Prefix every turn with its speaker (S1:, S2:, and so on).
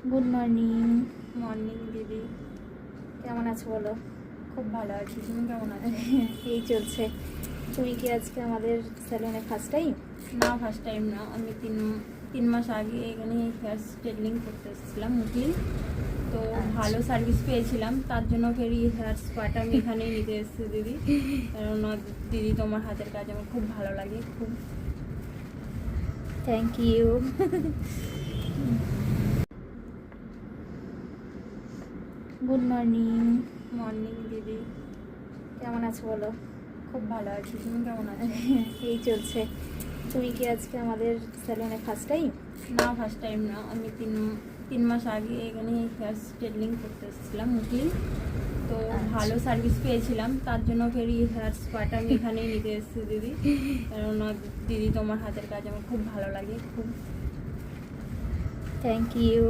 S1: Good morning.
S2: Morning দিদি।
S1: কেমন আছো বলো?
S2: খুব ভালো আছি, তুমি কেমন আছো?
S1: এই চলছে। তুমি কি আজকে আমাদের স্যালুনে ফার্স্ট টাইম?
S2: না, ফার্স্ট টাইম না। আমি তিন মাস আগে এখানে হেয়ার স্ট্রেটনিং করতে এসেছিলাম উকিল। তো ভালো সার্ভিস পেয়েছিলাম, তার জন্য ফের হেয়ার স্পাটা আমি এখানেই নিতে এসেছি দিদি। কেননা দিদি তোমার হাতের কাজ আমার খুব ভালো লাগে, খুব।
S1: Thank you. Good morning.
S2: Morning দিদি।
S1: কেমন আছো বলো?
S2: খুব ভালো আছি, তুমি কেমন আছো?
S1: এই চলছে। তুমি কি আজকে আমাদের স্যালুনে ফার্স্ট টাইম?
S2: না, ফার্স্ট টাইম না। আমি তিন মাস আগে এখানে হেয়ার স্ট্রেটনিং করতে এসেছিলাম উকিল। তো ভালো সার্ভিস পেয়েছিলাম, তার জন্য ফের হেয়ার স্পাটা আমি এখানেই নিতে এসেছি দিদি। কেননা দিদি তোমার হাতের কাজ আমার খুব ভালো লাগে, খুব।
S1: Thank you.